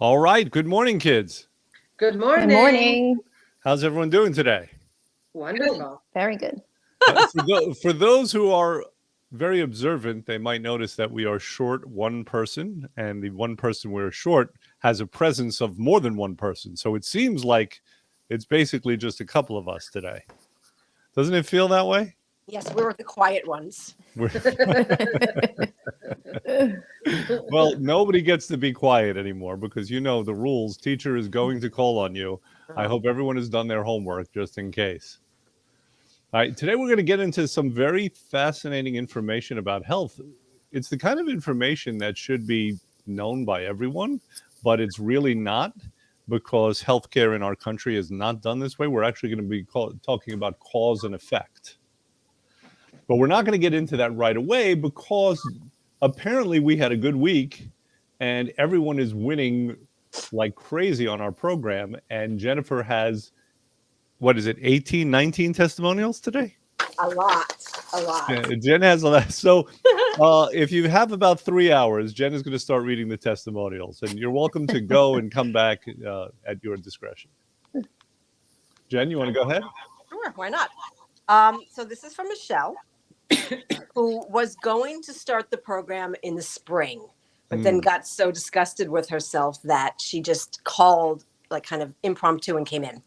All right. Good morning, kids. Good Good morning. morning. How's everyone doing today? Wonderful. Very good. For those who are very observant, they might notice that we are short one person, and the one person we're short has a presence of more than one person. So it seems like it's basically just a couple of us today. Doesn't it feel that way? Yes, we were the quiet ones. Well, nobody gets to be quiet anymore because you know the rules. Teacher is going to call on you. I hope everyone has done their homework just in case. All right, today we're going to get into some very fascinating information about health. It's the kind of information that should be known by everyone, but it's really not because healthcare in our country is not done this way. We're actually going to be talking about cause and effect. But we're not going to get into that right away because apparently we had a good week and everyone is winning like crazy on our program. And Jennifer has, what is it, 18, 19 testimonials today? A lot. Yeah, Jen has a lot. So if you have about 3 hours, Jen is going to start reading the testimonials. And you're welcome to go and come back at your discretion. Jen, you want to go ahead? Sure, why not? So this is from Michelle, who was going to start the program in the spring, but then got so disgusted with herself that she just called like kind of impromptu and came in.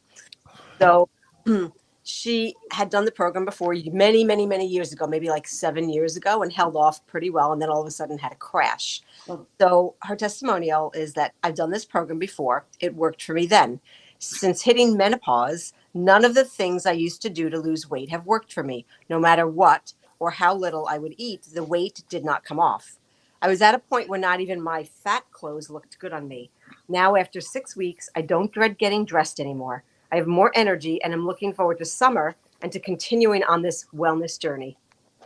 So she had done the program before many, many, many years ago, maybe like 7 years ago, and held off pretty well. And then all of a sudden had a crash. So her testimonial is that I've done this program before. It worked for me then. Since hitting menopause, none of the things I used to do to lose weight have worked for me. No matter what or how little I would eat, the weight did not come off. I was at a point where not even my fat clothes looked good on me. Now, after 6 weeks, I don't dread getting dressed anymore. I have more energy and I'm looking forward to summer and to continuing on this wellness journey.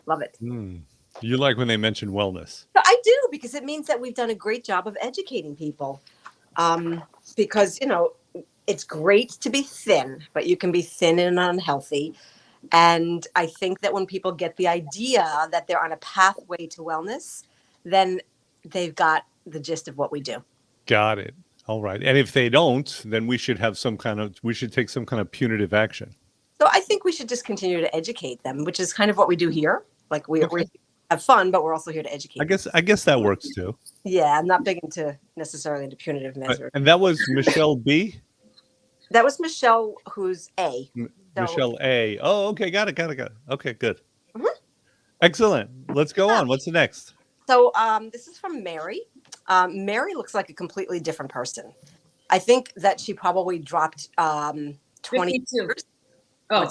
Love it. You like when they mention wellness. I do, because it means that we've done a great job of educating people. Because, it's great to be thin, but you can be thin and unhealthy. And I think that when people get the idea that they're on a pathway to wellness, then they've got the gist of what we do. Got it. All right. And if they don't, then we should take some kind of punitive action. So I think we should just continue to educate them, which is kind of what we do here. Like we have fun, but we're also here to educate. I guess that works too. Yeah, I'm not big necessarily into punitive measures. And that was Michelle B. That was Michelle, who's A. Michelle A. Oh, okay. Got it. Okay, good. Excellent. Let's go on. What's the next? So this is from Mary. Mary looks like a completely different person. I think that she probably dropped 20 years. Oh,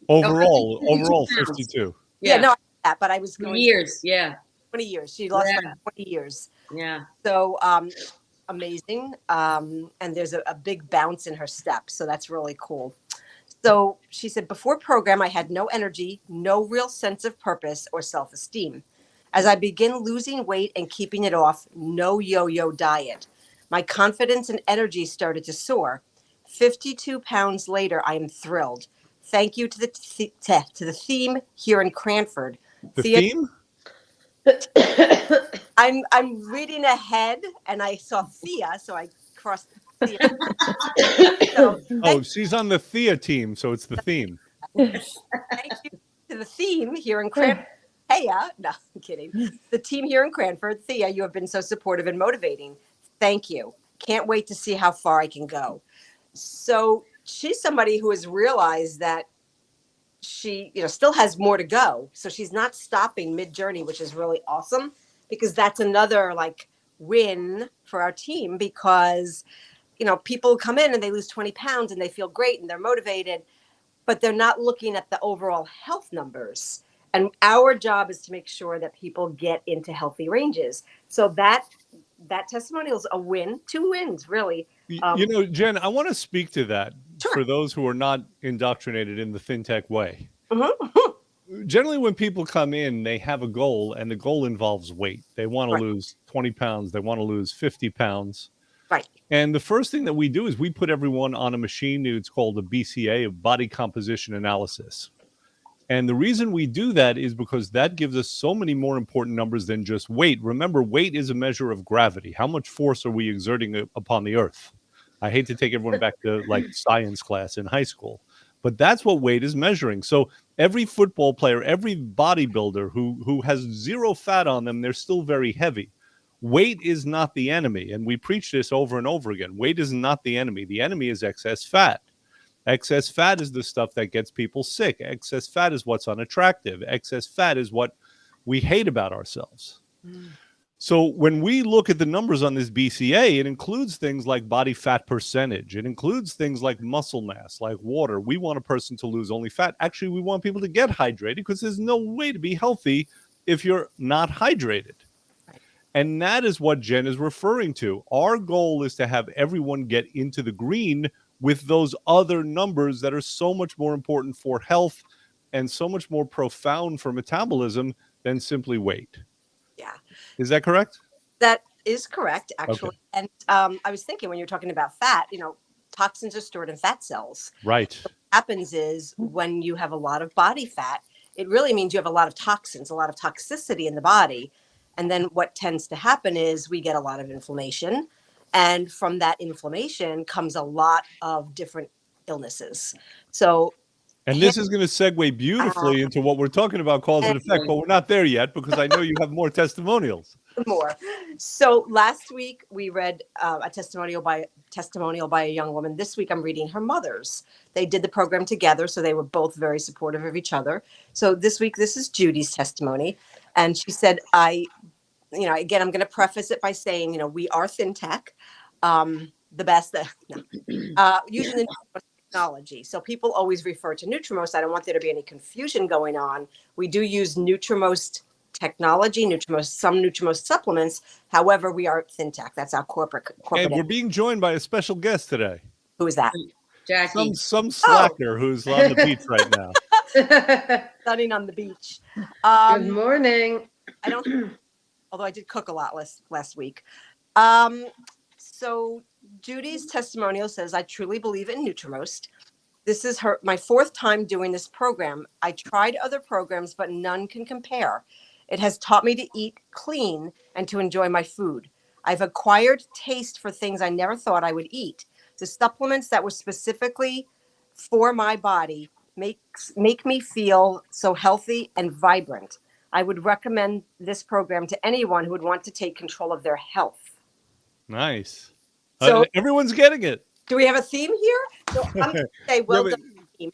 Overall 52. Yeah, no, but I was going years. Yeah. 20 years. She lost like 20 years. Yeah. So amazing. And there's a big bounce in her step. So that's really cool. So she said, before program, I had no energy, no real sense of purpose or self-esteem. As I begin losing weight and keeping it off, no yo-yo diet. My confidence and energy started to soar. 52 pounds later, I am thrilled. Thank you to the theme here in Cranford. The theme? I'm reading ahead, and I saw Thea, so I crossed Thea. She's on the Thea team, so it's the theme. Thank you to the theme here in Cranford. Thea, no, I'm kidding. The team here in Cranford, Thea, you have been so supportive and motivating. Thank you. Can't wait to see how far I can go. So she's somebody who has realized that she, still has more to go. So she's not stopping mid-journey, which is really awesome, because that's another win for our team, because, people come in and they lose 20 pounds and they feel great and they're motivated, but they're not looking at the overall health numbers. And our job is to make sure that people get into healthy ranges. So that testimonial is a win, 2 wins, really. Jen, I want to speak to that for those who are not indoctrinated in the FinTech way. Generally, when people come in, they have a goal, and the goal involves weight. They want to lose 20 pounds. They want to lose 50 pounds. Right. And the first thing that we do is we put everyone on a machine. It's called a BCA, a body composition analysis. And the reason we do that is because that gives us so many more important numbers than just weight. Remember, weight is a measure of gravity. How much force are we exerting upon the earth? I hate to take everyone back to like science class in high school, but that's what weight is measuring. So every football player, every bodybuilder who has zero fat on them, they're still very heavy. Weight is not the enemy. And we preach this over and over again. Weight is not the enemy. The enemy is excess fat. Excess fat is the stuff that gets people sick. Excess fat is what's unattractive. Excess fat is what we hate about ourselves. So when we look at the numbers on this BCA, it includes things like body fat percentage. It includes things like muscle mass, like water. We want a person to lose only fat. Actually, we want people to get hydrated because there's no way to be healthy if you're not hydrated. And that is what Jen is referring to. Our goal is to have everyone get into the green with those other numbers that are so much more important for health and so much more profound for metabolism than simply weight. Yeah. Is that correct? That is correct, actually. Okay. And I was thinking when you're talking about fat, toxins are stored in fat cells. Right. What happens is when you have a lot of body fat, it really means you have a lot of toxins, a lot of toxicity in the body. And then what tends to happen is we get a lot of inflammation. And from that inflammation comes a lot of different illnesses. So, and this is going to segue beautifully into what we're talking about, cause and effect, but we're not there yet because I know you have more testimonials. More. So last week we read a testimonial by a young woman. This week I'm reading her mother's. They did the program together, so they were both very supportive of each other. So this week, this is Judy's testimony. And she said, again, I'm going to preface it by saying, we are FinTech, the best, using the Nutrimost technology. So people always refer to Nutrimost. I don't want there to be any confusion going on. We do use Nutrimost technology, some Nutrimost supplements. However, we are FinTech. That's our corporate. And we're being joined by a special guest today. Who is that? Jackie. Some slacker who's on the beach right now. Sunning on the beach. Good morning. Although I did cook a lot last week. So Judy's testimonial says, I truly believe in Nutrimost. This is my fourth time doing this program. I tried other programs, but none can compare. It has taught me to eat clean and to enjoy my food. I've acquired taste for things I never thought I would eat. The supplements that were specifically for my body make me feel so healthy and vibrant. I would recommend this program to anyone who would want to take control of their health. Nice. So everyone's getting it. Do we have a theme here? So I'm going to say, well done.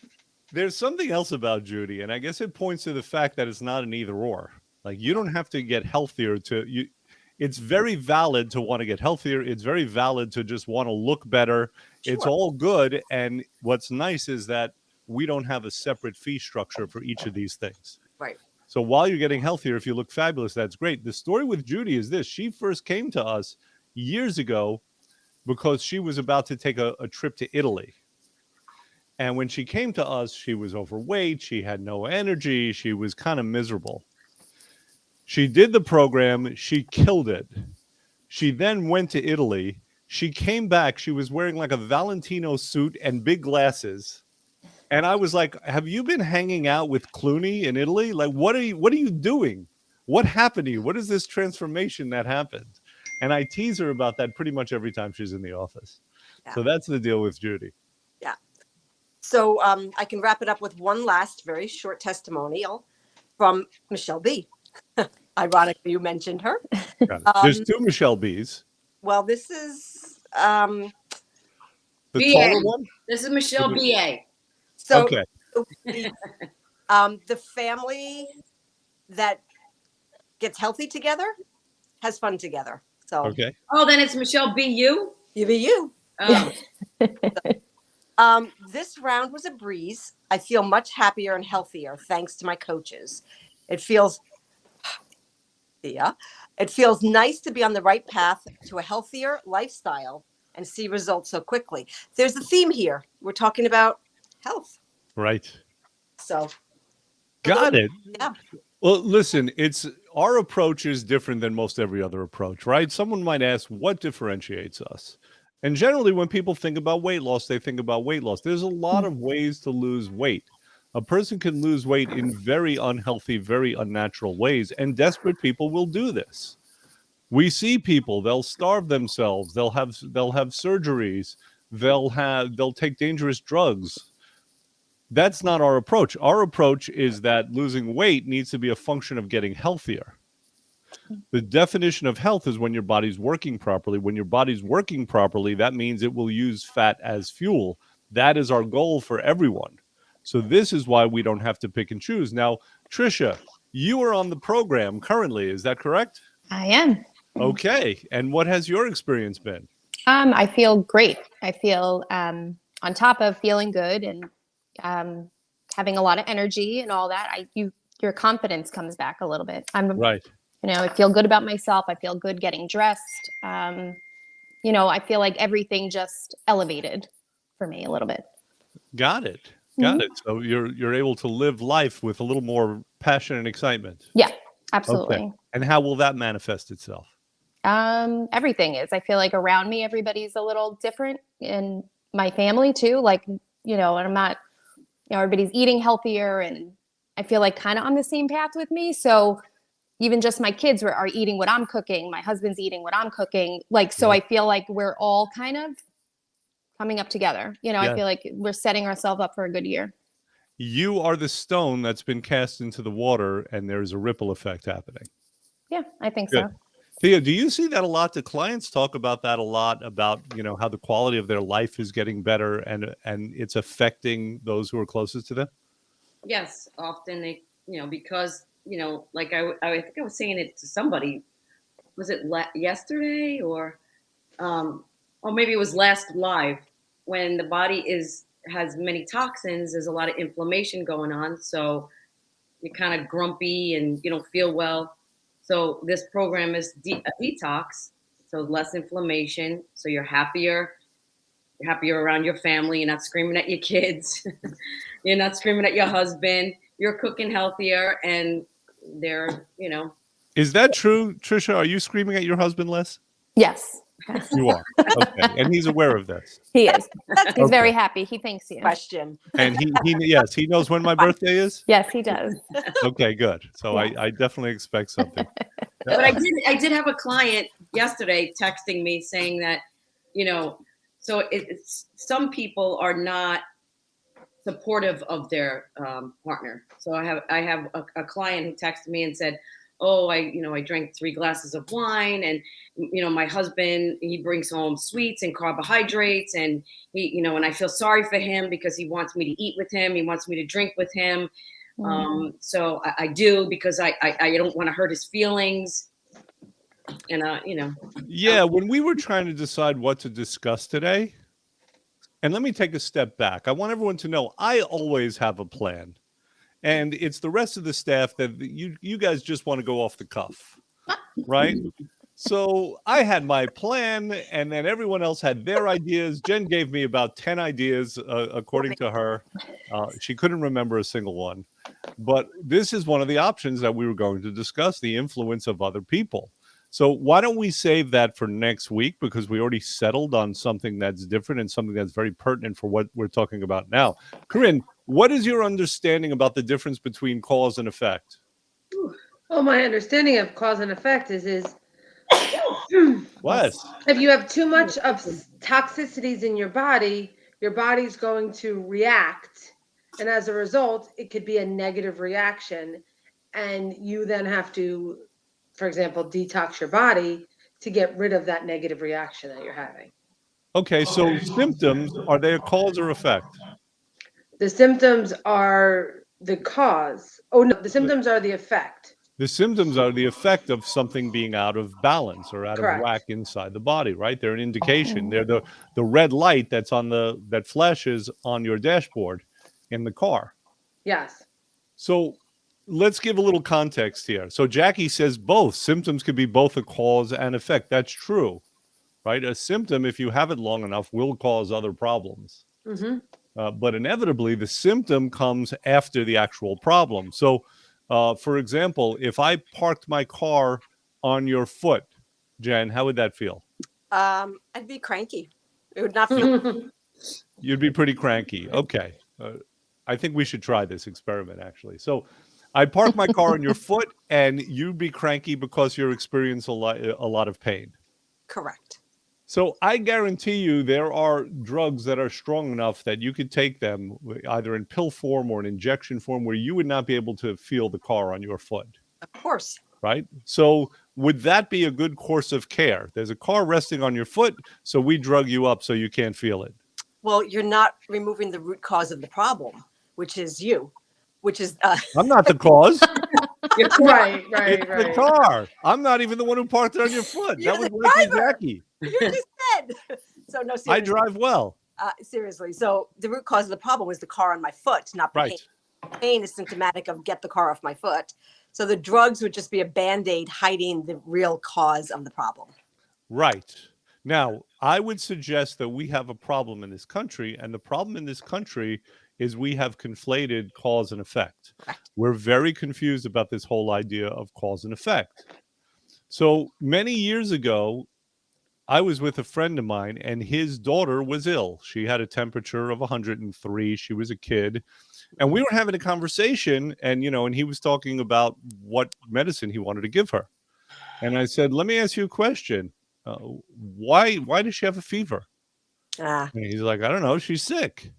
There's something else about Judy, and I guess it points to the fact that it's not an either or. Like, you don't have to get healthier it's very valid to want to get healthier. It's very valid to just want to look better. Sure. It's all good. And what's nice is that we don't have a separate fee structure for each of these things. Right. So while you're getting healthier, if you look fabulous, that's great. The story with Judy is this. She first came to us years ago because she was about to take a trip to Italy. And when she came to us, she was overweight. She had no energy. She was kind of miserable. She did the program. She killed it. She then went to Italy. She came back. She was wearing like a Valentino suit and big glasses. And I was like, have you been hanging out with Clooney in Italy? Like, what are you doing? What happened to you? What is this transformation that happened? And I tease her about that pretty much every time she's in the office. Yeah. So that's the deal with Judy. Yeah. So I can wrap it up with one last very short testimonial from Michelle B. Ironically, you mentioned her. There's two Michelle B's. Well, this is the taller one. This is Michelle B.A. So okay. The family that gets healthy together has fun together. So okay. Oh, then it's Michelle B.U. You. Oh. This round was a breeze. I feel much happier and healthier thanks to my coaches. It feels nice to be on the right path to a healthier lifestyle and see results so quickly. There's a theme here. We're talking about health. Right. So. Got it. Yeah. Well, listen, our approach is different than most every other approach, right? Someone might ask, what differentiates us? And generally, when people think about weight loss, they think about weight loss. There's a lot of ways to lose weight. A person can lose weight in very unhealthy, very unnatural ways, and desperate people will do this. We see people, they'll starve themselves, they'll have surgeries, they'll take dangerous drugs. That's not our approach. Our approach is that losing weight needs to be a function of getting healthier. The definition of health is when your body's working properly. When your body's working properly, that means it will use fat as fuel. That is our goal for everyone. So this is why we don't have to pick and choose. Now, Trisha, you are on the program currently. Is that correct? I am. Okay. And what has your experience been? I feel great. I feel on top of feeling good and having a lot of energy and all that. Your confidence comes back a little bit. Right. I feel good about myself. I feel good getting dressed. I feel like everything just elevated for me a little bit. Got it. So you're able to live life with a little more passion and excitement. Yeah, absolutely. Okay. And how will that manifest itself? Everything is. I feel like around me, everybody's a little different, and my family too. And I'm not, everybody's eating healthier, and I feel like kind of on the same path with me. So even just my kids are eating what I'm cooking. My husband's eating what I'm cooking. So I feel like we're all kind of coming up together. I feel like we're setting ourselves up for a good year. You are the stone that's been cast into the water, and there's a ripple effect happening. Yeah, I think Good. so. Thea, do you see that a lot? Do clients talk about that a lot, about how the quality of their life is getting better and it's affecting those who are closest to them? Yes, often they, because, like I think I was saying it to somebody. Was it yesterday or maybe it was last live? When the body has many toxins, there's a lot of inflammation going on. So you're kind of grumpy and you don't feel well. So this program is a detox, so less inflammation. So you're happier. You're happier around your family. You're not screaming at your kids. You're not screaming at your husband. You're cooking healthier, and they're, Is that true, Trisha? Are you screaming at your husband less? Yes. You are. Okay. And he's aware of this. He is. He's Okay. very happy. He thanks you. Question. And he knows when my birthday is? Yes, he does. Okay, good. So Yeah. I definitely expect something. But I did have a client yesterday texting me saying that, so it's some people are not supportive of their partner. So I have a client who texted me and said, "Oh, I drank 3 glasses of wine, and my husband, he brings home sweets and carbohydrates, and he, and I feel sorry for him because he wants me to eat with him, he wants me to drink with him, so I do because I don't want to hurt his feelings." And Yeah, when we were trying to decide what to discuss today, and let me take a step back. I want everyone to know I always have a plan. And it's the rest of the staff that you guys just want to go off the cuff, right? So I had my plan, and then everyone else had their ideas. Jen gave me about 10 ideas, according to her. She couldn't remember a single one. But this is one of the options that we were going to discuss, the influence of other people. So why don't we save that for next week, because we already settled on something that's different and something that's very pertinent for what we're talking about now. Corinne, what is your understanding about the difference between cause and effect? Well, my understanding of cause and effect is What? if you have too much of toxicities in your body's going to react. And as a result, it could be a negative reaction. And you then have to, for example, detox your body to get rid of that negative reaction that you're having. Okay, so symptoms, are they a cause or effect? The symptoms are the cause. Oh, no, the symptoms are the effect. The symptoms are the effect of something being out of balance or out Correct. of whack inside the body, right? They're an indication. They're the red light that flashes on your dashboard in the car. Yes. So let's give a little context here. So Jackie says both symptoms could be both a cause and effect. That's true, right? A symptom, if you have it long enough, will cause other problems. Mm-hmm. But inevitably, the symptom comes after the actual problem. So, for example, if I parked my car on your foot, Jen, how would that feel? I'd be cranky. It would not feel. You'd be pretty cranky. Okay. I think we should try this experiment, actually. So I'd park my car on your foot, and you'd be cranky because you're experiencing a lot of pain. Correct. So I guarantee you there are drugs that are strong enough that you could take them either in pill form or in injection form where you would not be able to feel the car on your foot, Of course. right? So would that be a good course of care? There's a car resting on your foot, so we drug you up so you can't feel it. Well, you're not removing the root cause of the problem, which is you, which is I'm not the cause. Right, It's right, the right. car. I'm not even the one who parked it on your foot. You're That was the Lucky driver. Jackie. you just said. So no, seriously. I drive well. Seriously. So the root cause of the problem was the car on my foot, not the Right. pain. Pain is symptomatic of get the car off my foot. So the drugs would just be a Band-Aid hiding the real cause of the problem. Right. Now, I would suggest that we have a problem in this country, and the problem in this country is we have conflated cause and effect. Correct. We're very confused about this whole idea of cause and effect. So many years ago, I was with a friend of mine, and his daughter was ill. She had a temperature of 103. She was a kid. And we were having a conversation, and and he was talking about what medicine he wanted to give her. And I said, "Let me ask you a question. Why does she have a fever?" Ah, And he's like, "I don't know. She's sick."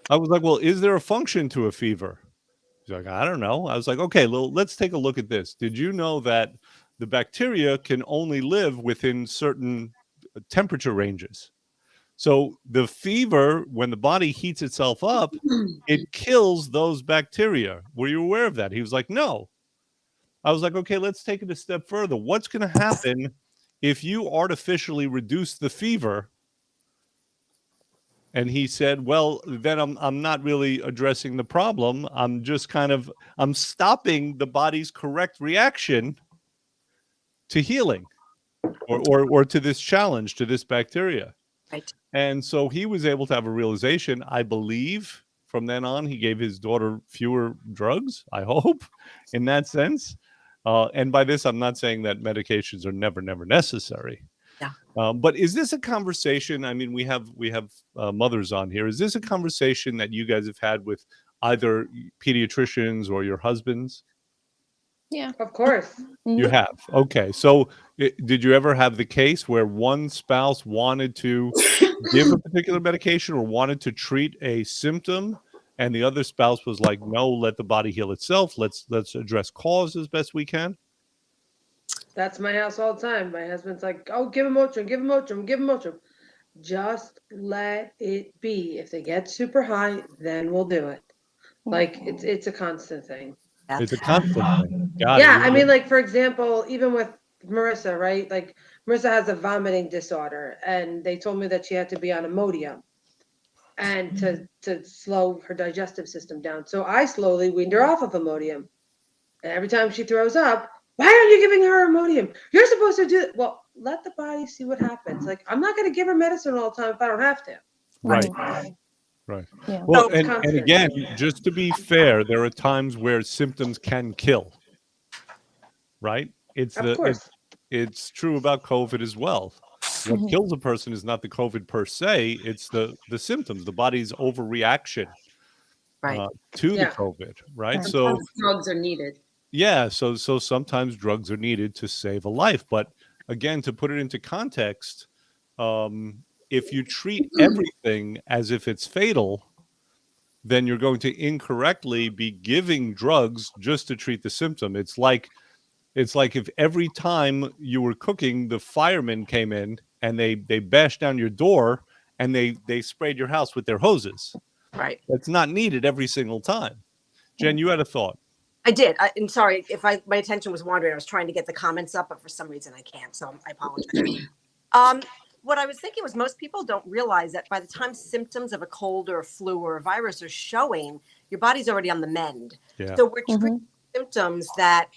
I was like, "Well, is there a function to a fever?" He's like, "I don't know." I was like, "Okay, let's take a look at this. Did you know that the bacteria can only live within certain temperature ranges? So the fever, when the body heats itself up, it kills those bacteria. Were you aware of that?" He was like, "No." I was like, "Okay, let's take it a step further. What's going to happen if you artificially reduce the fever?" And he said, "Well, then I'm not really addressing the problem. I'm stopping the body's correct reaction to healing or to this challenge, to this bacteria." right. And so he was able to have a realization. I believe from then on, he gave his daughter fewer drugs, I hope, in that sense. And by this, I'm not saying that medications are never necessary. Yeah. But is this a conversation? I mean, we have mothers on here. Is this a conversation that you guys have had with either pediatricians or your husbands? Yeah. Of course. You have. Okay. So did you ever have the case where one spouse wanted to give a particular medication or wanted to treat a symptom and the other spouse was like, "No, let the body heal itself. Let's address cause as best we can"? That's my house all the time. My husband's like, "Oh, give him Motrin, give him Motrin, give him Motrin." Just let it be. If they get super high, then we'll do it. Like it's a constant thing. Yeah. It's a constant thing. Got Yeah, it. I mean, like for example, even with Marissa, right? Like Marissa has a vomiting disorder, and they told me that she had to be on Imodium, and to slow her digestive system down. So I slowly weaned her off of Imodium, and every time she throws up, "Why aren't you giving her Imodium? You're supposed to do it." Well, let the body see what happens. Like I'm not going to give her medicine all the time if I don't have to. Right. Right. Yeah. Well, So- and Constant. again, just to be fair, there are times where symptoms can kill. Right? Of course. It's true about COVID as well. What kills a person is not the COVID per se; it's the symptoms, the body's overreaction Right. to the Yeah. COVID. Right. Right. So Drugs are needed. yeah, so sometimes drugs are needed to save a life, but again, to put it into context, if you treat everything as if it's fatal, then you're going to incorrectly be giving drugs just to treat the symptom. It's like if every time you were cooking, the firemen came in and they bashed down your door and they sprayed your house with their hoses. Right. That's not needed every single time. Jen, you had a thought. I did. I'm sorry if my attention was wandering. I was trying to get the comments up, but for some reason I can't. So I apologize. What I was thinking was most people don't realize that by the time symptoms of a cold or a flu or a virus are showing, your body's already on the mend. Yeah. So we're treating symptoms that,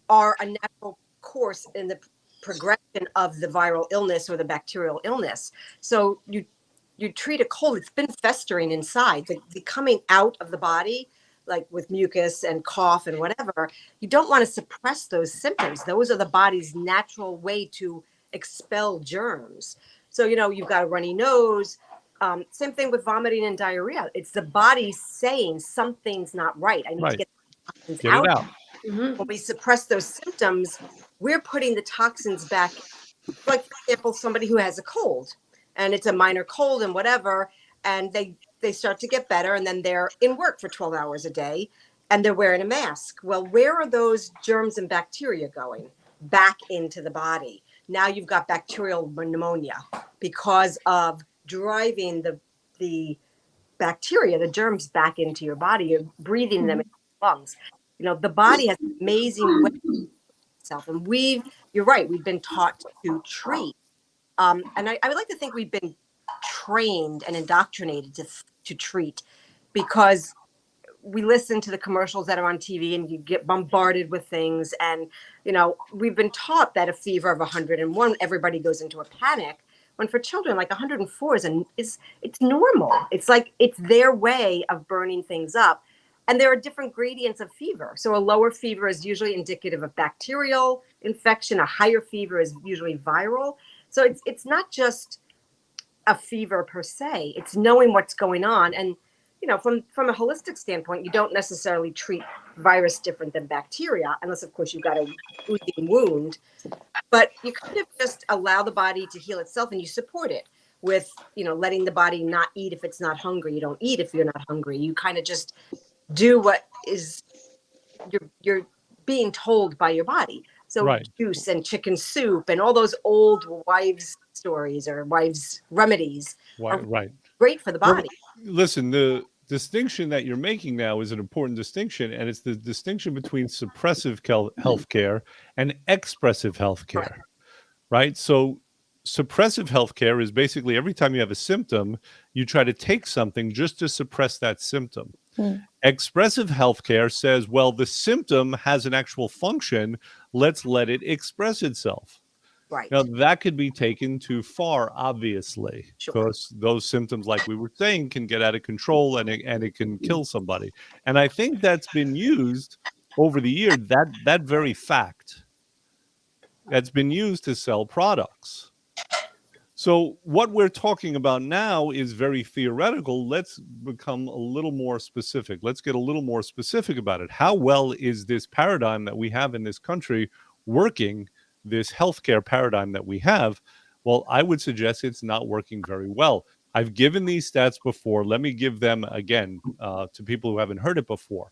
are a natural course in the progression of the viral illness or the bacterial illness. So you treat a cold, it's been festering inside. The coming out of the body, like with mucus and cough and whatever, you don't want to suppress those symptoms. Those are the body's natural way to expel germs. So, you've got a runny nose, Same thing with vomiting and diarrhea. It's the body saying something's not right. I need to Right. get the toxins Get it out. Mhm. When we suppress those symptoms, we're putting the toxins back. Like, for example, somebody who has a cold and it's a minor cold and whatever, and they start to get better, and then they're in work for 12 hours a day and they're wearing a mask. Well, where are those germs and bacteria going? Back into the body. Now you've got bacterial pneumonia because of driving the bacteria, the germs back into your body. You're breathing them in your lungs. The body has an amazing way of itself. And you're right, we've been taught to treat. And I would like to think we've been trained and indoctrinated to treat, because we listen to the commercials that are on TV and you get bombarded with things. And, we've been taught that a fever of 101, everybody goes into a panic. When for children, like 104 it's normal. It's like, it's their way of burning things up. And there are different gradients of fever. So a lower fever is usually indicative of bacterial infection. A higher fever is usually viral. So it's not just a fever per se. It's knowing what's going on. And, from a holistic standpoint, you don't necessarily treat virus different than bacteria, unless, of course, you've got a bleeding wound. But you kind of just allow the body to heal itself, and you support it with, letting the body not eat if it's not hungry. You don't eat if you're not hungry. You kind of just do what is you're being told by your body. So Right. juice and chicken soup and all those old wives' stories or wives' remedies are Right. great for the Well, body. listen, the distinction that you're making now is an important distinction, and it's the distinction between suppressive healthcare and expressive healthcare, right? So suppressive healthcare is basically every time you have a symptom, you try to take something just to suppress that symptom. Expressive healthcare says, well, the symptom has an actual function. Let's let it express itself. Right. Now, that could be taken too far, obviously, Sure. because those symptoms, like we were saying, can get out of control and it can kill somebody. And I think that's been used over the years, that very fact, that's been used to sell products. So what we're talking about now is very theoretical. Let's become a little more specific. Let's get a little more specific about it. How well is this paradigm that we have in this country working, this healthcare paradigm that we have? Well, I would suggest it's not working very well. I've given these stats before. Let me give them again to people who haven't heard it before.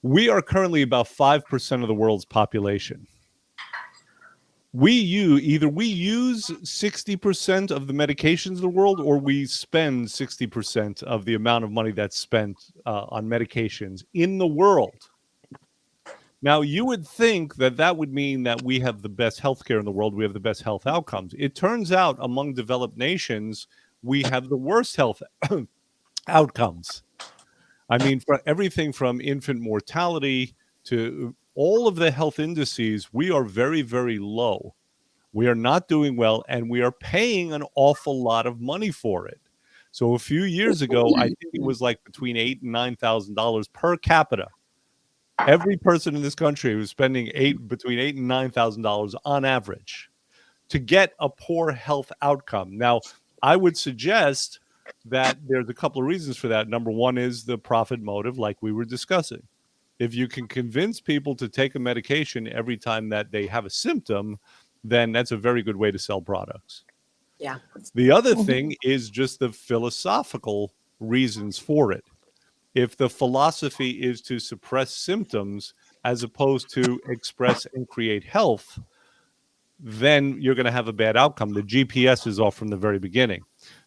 We are currently about 5% of the world's population. We use 60% of the medications in the world, or we spend 60% of the amount of money that's spent on medications in the world. Now, you would think that would mean that we have the best healthcare in the world. We have the best health outcomes. It turns out among developed nations, we have the worst health outcomes. I mean, for everything from infant mortality to all of the health indices, we are very, very low. We are not doing well, and we are paying an awful lot of money for it. So a few years ago, I think it was like between $8,000 and $9,000 per capita. Every person in this country was spending between $8,000 and $9,000 on average to get a poor health outcome. Now, I would suggest that there's a couple of reasons for that. Number one is the profit motive, like we were discussing. If you can convince people to take a medication every time that they have a symptom, then that's a very good way to sell products. Yeah. The other thing is just the philosophical reasons for it. If the philosophy is to suppress symptoms as opposed to express and create health, then you're going to have a bad outcome. The GPS is off from the very beginning.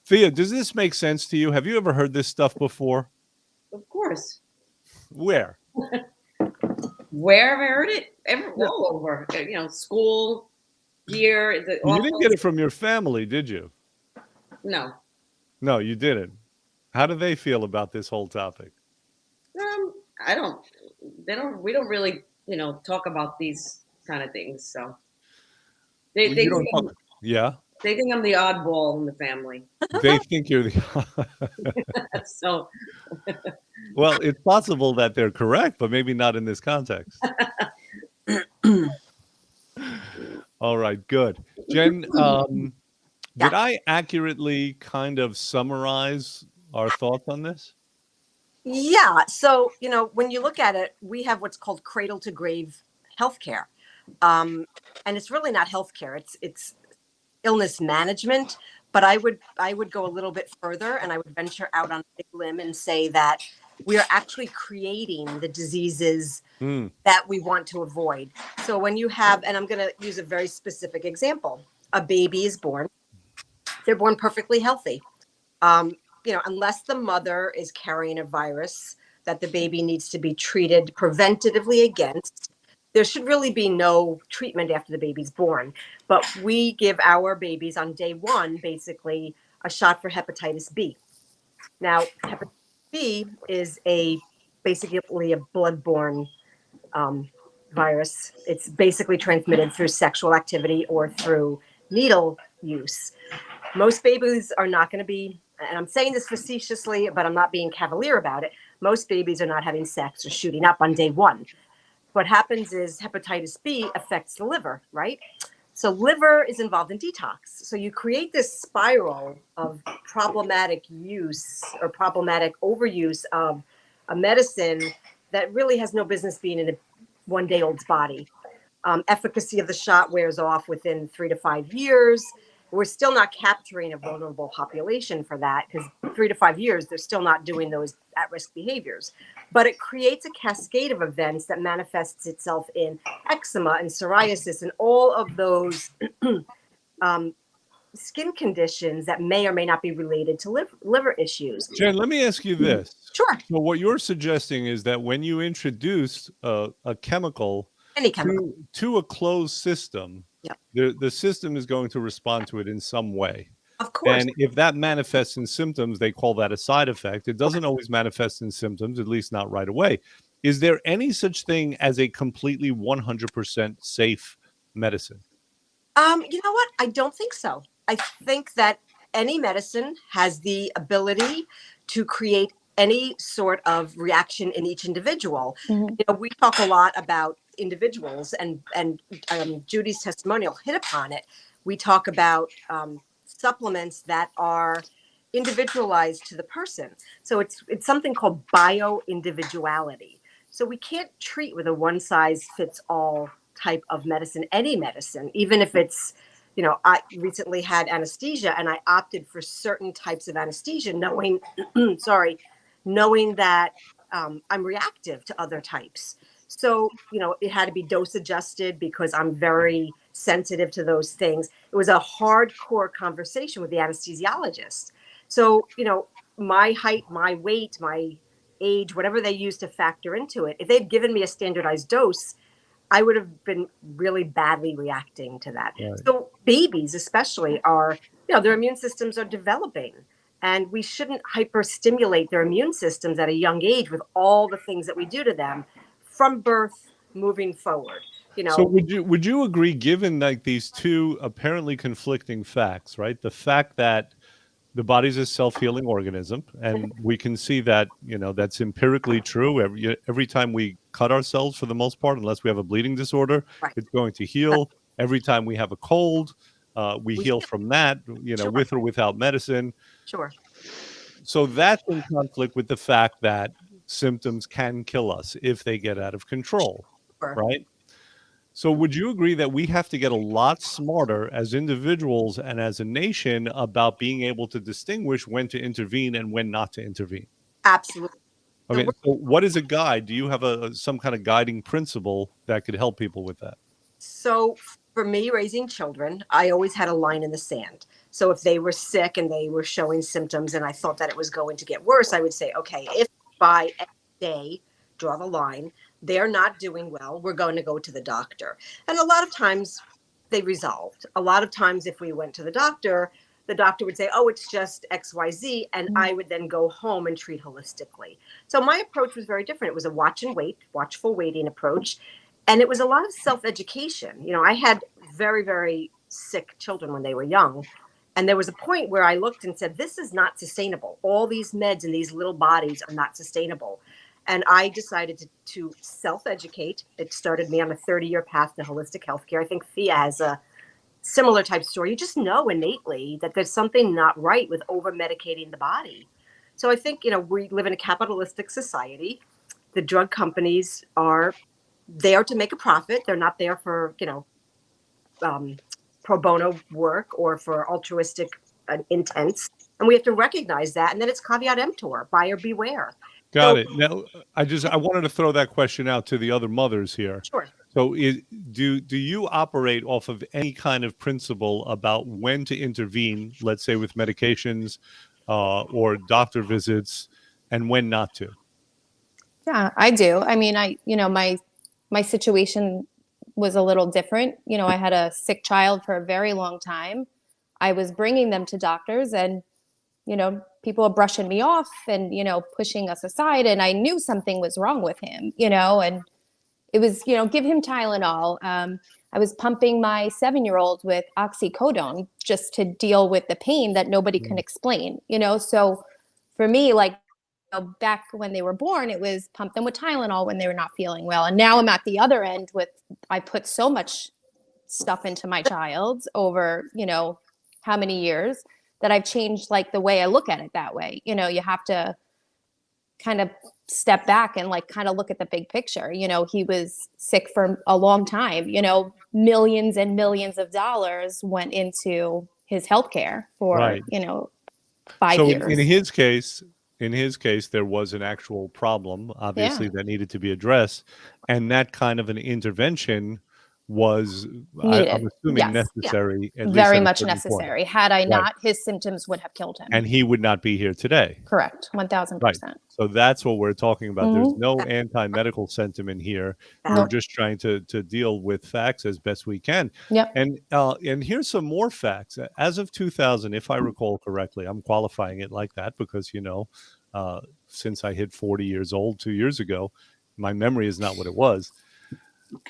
Thea, does this make sense to you? Have you ever heard this stuff before? Of course. Where? Where have I heard it? All over. School, here. You didn't get it from your family, did you? No. No, you didn't. How do they feel about this whole topic? I don't. They don't. We don't really, talk about these kind of things. So they You think, don't talk- Yeah, they think I'm the oddball in the family. they think you're the. So Well, it's possible that they're correct, but maybe not in this context. All right, good. Jen, Did I accurately kind of summarize our thoughts on this? Yeah. So, when you look at it, we have what's called cradle to grave healthcare. And it's really not healthcare. It's illness management. But I would go a little bit further, and I would venture out on a big limb and say that we are actually creating the diseases Mm, that we want to avoid. So when you have, and I'm going to use a very specific example, a baby is born, they're born perfectly healthy. Unless the mother is carrying a virus that the baby needs to be treated preventatively against, there should really be no treatment after the baby's born. But we give our babies on day one, basically, a shot for hepatitis B. Now, hepatitis B is basically a bloodborne virus. It's basically transmitted through sexual activity or through needle use. Most babies are not going to be, and I'm saying this facetiously, but I'm not being cavalier about it. Most babies are not having sex or shooting up on day one. What happens is hepatitis B affects the liver, right? So liver is involved in detox. So you create this spiral of problematic use or problematic overuse of a medicine that really has no business being in a 1 day old's body. Efficacy of the shot wears off within 3 to 5 years. We're still not capturing a vulnerable population for that, because 3 to 5 years, they're still not doing those at-risk behaviors. But it creates a cascade of events that manifests itself in eczema and psoriasis and all of those skin conditions that may or may not be related to liver issues. Jen, let me ask you this. Sure. So what you're suggesting is that when you introduce a chemical Any chemical. to a closed system, Yep. the system is going to respond to it in some way. Of course. And if that manifests in symptoms, they call that a side effect. It doesn't always manifest in symptoms, at least not right away. Is there any such thing as a completely 100% safe medicine? You know what? I don't think so. I think that any medicine has the ability to create any sort of reaction in each individual. Mhm. We talk a lot about individuals, and Judy's testimonial hit upon it. We talk about supplements that are individualized to the person. So it's something called bio-individuality. So we can't treat with a one-size-fits-all type of medicine, any medicine, even if it's, I recently had anesthesia and I opted for certain types of anesthesia, knowing that I'm reactive to other types. So, it had to be dose adjusted because I'm very sensitive to those things. It was a hardcore conversation with the anesthesiologist. So, my height, my weight, my age, whatever they used to factor into it, if they'd given me a standardized dose, I would have been really badly reacting to that. Right. So babies especially are, their immune systems are developing, and we shouldn't hyperstimulate their immune systems at a young age with all the things that we do to them from birth moving forward. So would you agree, given like these two apparently conflicting facts, right? The fact that the body's a self-healing organism, and we can see that, that's empirically true. Every time we cut ourselves, for the most part, unless we have a bleeding disorder, Right. it's going to heal. Every time we have a cold, we heal from that, Sure. with or without medicine. Sure. So that's in conflict with the fact that symptoms can kill us if they get out of control, Sure. right? So would you agree that we have to get a lot smarter as individuals and as a nation about being able to distinguish when to intervene and when not to intervene? Absolutely. Okay, so what is a guide? Do you have some kind of guiding principle that could help people with that? So for me, raising children, I always had a line in the sand. So if they were sick and they were showing symptoms and I thought that it was going to get worse, I would say, okay, if by X day, draw the line, they're not doing well, we're going to go to the doctor. And a lot of times they resolved. A lot of times if we went to the doctor would say, oh, it's just XYZ. And I would then go home and treat holistically. So my approach was very different. It was a watchful waiting approach. And it was a lot of self-education. I had very, very sick children when they were young. And there was a point where I looked and said, this is not sustainable. All these meds in these little bodies are not sustainable. And I decided to self-educate. It started me on a 30-year path to holistic healthcare. I think FIA has a similar type story. You just know innately that there's something not right with over medicating the body. So I think, we live in a capitalistic society. The drug companies are there to make a profit. They're not there for, pro bono work or for altruistic intents. And we have to recognize that. And then it's caveat emptor, buyer beware. Got So- it. Now, I wanted to throw that question out to the other mothers here. Sure. So, do you operate off of any kind of principle about when to intervene, let's say with medications or doctor visits, and when not to? Yeah, I do. I mean, my situation was a little different. I had a sick child for a very long time. I was bringing them to doctors, and people were brushing me off and pushing us aside, and I knew something was wrong with him. And it was give him Tylenol. I was pumping my 7-year-old with oxycodone just to deal with the pain that nobody can explain. So for me, like, back when they were born, it was pump them with Tylenol when they were not feeling well. And now I'm at the other end with, I put so much stuff into my child over, how many years, that I've changed like the way I look at it that way. You have to kind of step back and like kind of look at the big picture. He was sick for a long time, millions and millions of dollars went into his healthcare for, Right. 5 So years. in his case, there was an actual problem, obviously, that needed to be addressed, and that kind of an intervention was, I'm Needed. assuming, Yes. necessary. At least Very at a much certain point. necessary. Had I Right. not, his symptoms would have killed him. And he would not be here today. Correct. 1000%. So that's what we're talking about. There's Mm-hmm. no anti-medical sentiment here. We're Nope. just trying to deal with facts as best we can. Yep. And here's some more facts. As of 2000, if I recall correctly, I'm qualifying it like that because, since I hit 40 years old 2 years ago, my memory is not what it was.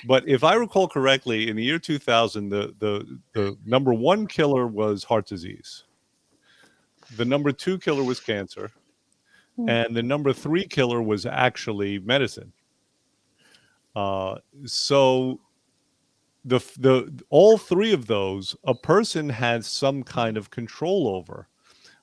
But if I recall correctly, in the year 2000, the number one killer was heart disease. The number two killer was cancer. And the number three killer was actually medicine. So all three of those, a person has some kind of control over.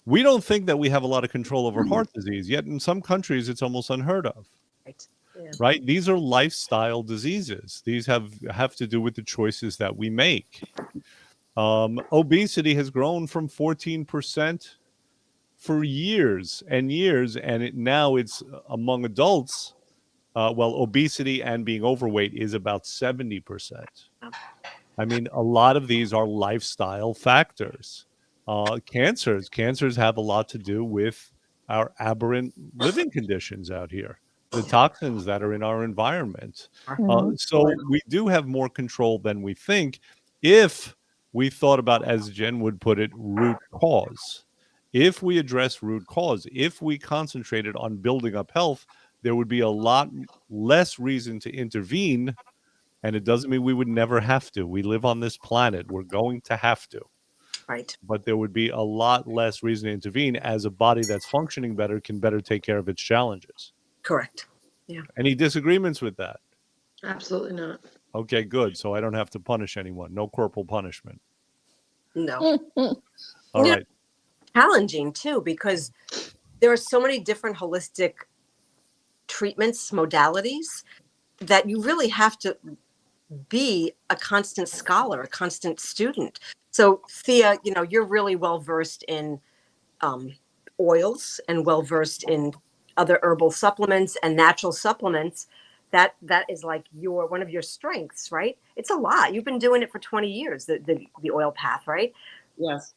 We don't think that we have a lot of control over heart disease, yet in some countries it's almost unheard of. Right. Yeah. Right? These are lifestyle diseases. These have to do with the choices that we make. Obesity has grown from 14% for years and years, and now it's among adults. Obesity and being overweight is about 70%. I mean, a lot of these are lifestyle factors. Cancers have a lot to do with our aberrant living conditions out here, the toxins that are in our environment. So we do have more control than we think if we thought about, as Jen would put it, root cause. If we address root cause, if we concentrated on building up health, there would be a lot less reason to intervene. And it doesn't mean we would never have to. We live on this planet. We're going to have to. Right. But there would be a lot less reason to intervene, as a body that's functioning better can better take care of its challenges. Correct. Any disagreements with that? Absolutely not. Okay, good. So I don't have to punish anyone. No corporal punishment. No. All Yeah. right. Challenging too, because there are so many different holistic treatments, modalities, that you really have to be a constant scholar, a constant student. So Thea, you're really well versed in oils and well versed in other herbal supplements and natural supplements. That is like one of your strengths, right? It's a lot. You've been doing it for 20 years, the oil path, right? Yes.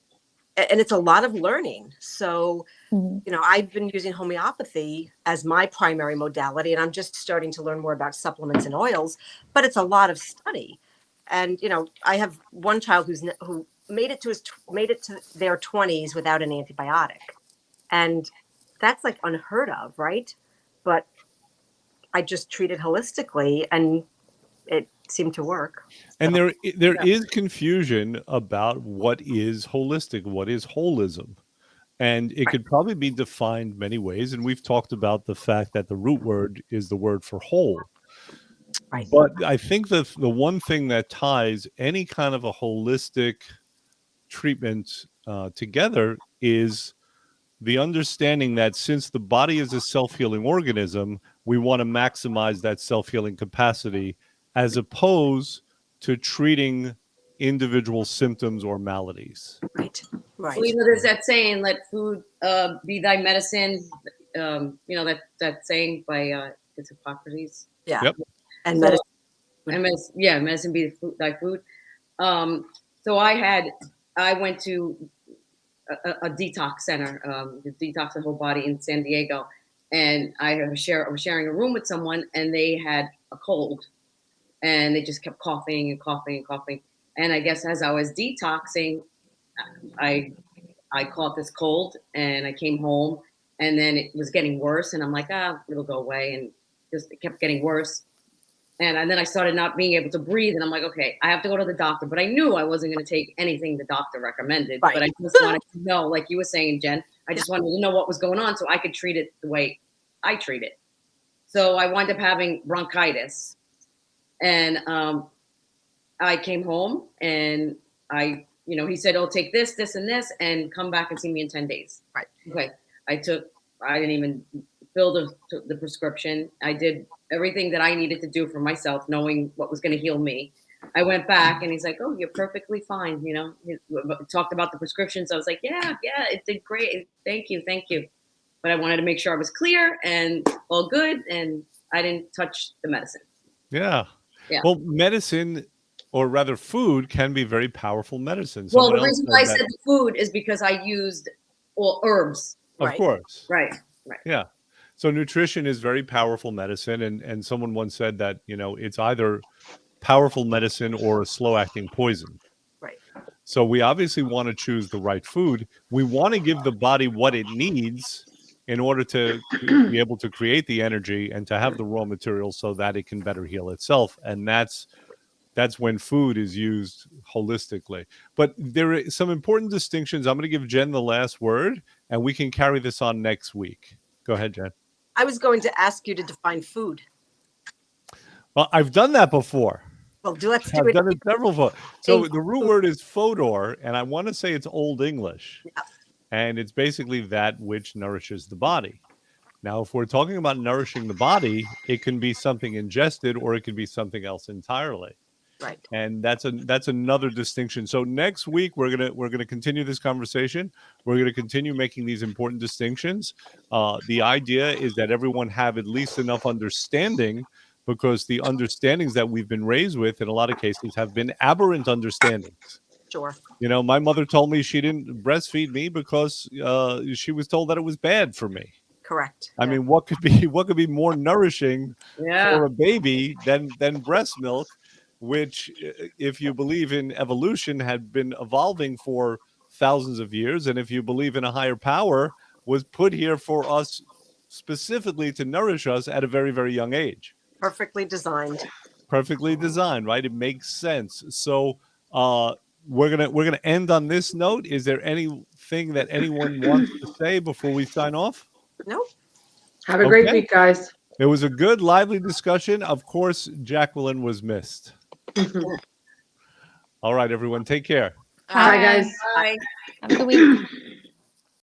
And it's a lot of learning. So, Mhm. I've been using homeopathy as my primary modality, and I'm just starting to learn more about supplements and oils, but it's a lot of study. And, I have one child who made it to their 20s without an antibiotic. And that's like unheard of, right? But I just treated holistically and it seemed to work. And there is confusion about what is holistic, what is holism. And it could probably be defined many ways. And we've talked about the fact that the root word is the word for whole. Right. But I think that the one thing that ties any kind of a holistic treatment together is the understanding that since the body is a self-healing organism, we want to maximize that self-healing capacity as opposed to treating individual symptoms or maladies. Right. Right. Well, there's that saying, "Let food be thy medicine." That saying by it's Hippocrates. Yeah. Yep. And So- medicine. medicine be thy food. So I went to a detox center, the Detox the Whole Body in San Diego, and I was sharing a room with someone, and they had a cold, and they just kept coughing and coughing and coughing. And I guess as I was detoxing, I caught this cold, and I came home, and then it was getting worse, and I'm like, it'll go away, and just it kept getting worse. And then I started not being able to breathe. And I'm like, okay, I have to go to the doctor. But I knew I wasn't going to take anything the doctor recommended. Right. But I just wanted to know, like you were saying, Jen, I just wanted to know what was going on so I could treat it the way I treat it. So I wound up having bronchitis. And I came home and he said, oh, take this, this, and this, and come back and see me in 10 days. Right. Okay. I didn't even fill the prescription. I did everything that I needed to do for myself, knowing what was going to heal me. I went back and he's like, oh, you're perfectly fine. He talked about the prescriptions. I was like, yeah, it did great. Thank you. But I wanted to make sure I was clear and all good. And I didn't touch the medicine. Yeah. Yeah. Well, medicine, or rather food, can be very powerful medicine. Well, Someone the else reason why I that- said the food is because I used herbs. Of Right. course. Right. Yeah. So nutrition is very powerful medicine. And someone once said that, it's either powerful medicine or a slow acting poison. Right. So we obviously want to choose the right food. We want to give the body what it needs in order to be able to create the energy and to have the raw materials so that it can better heal itself. And that's when food is used holistically. But there are some important distinctions. I'm going to give Jen the last word, and we can carry this on next week. Go ahead, Jen. I was going to ask you to define food. Well, I've done that before. Well, let's do I've it. done it several times. So Thank the root word is fodor, and I want to say it's Old English. Yeah. And it's basically that which nourishes the body. Now, if we're talking about nourishing the body, it can be something ingested or it could be something else entirely. Right. And that's another distinction. So next week we're gonna continue this conversation. We're gonna continue making these important distinctions. The idea is that everyone have at least enough understanding, because the understandings that we've been raised with in a lot of cases have been aberrant understandings. Sure. My mother told me she didn't breastfeed me because she was told that it was bad for me. Correct. I mean, what could be more nourishing Yeah. for a baby than breast milk, which, if you believe in evolution, had been evolving for thousands of years, and if you believe in a higher power, was put here for us specifically to nourish us at a very, very young age. Perfectly designed. Perfectly designed, right? It makes sense. So we're gonna end on this note. Is there anything that anyone wants to say before we sign off? Nope. Have a great Okay. week, guys. It was a good, lively discussion. Of course, Jacqueline was missed. All right, everyone, take care. Bye, guys. Bye. Have a good week.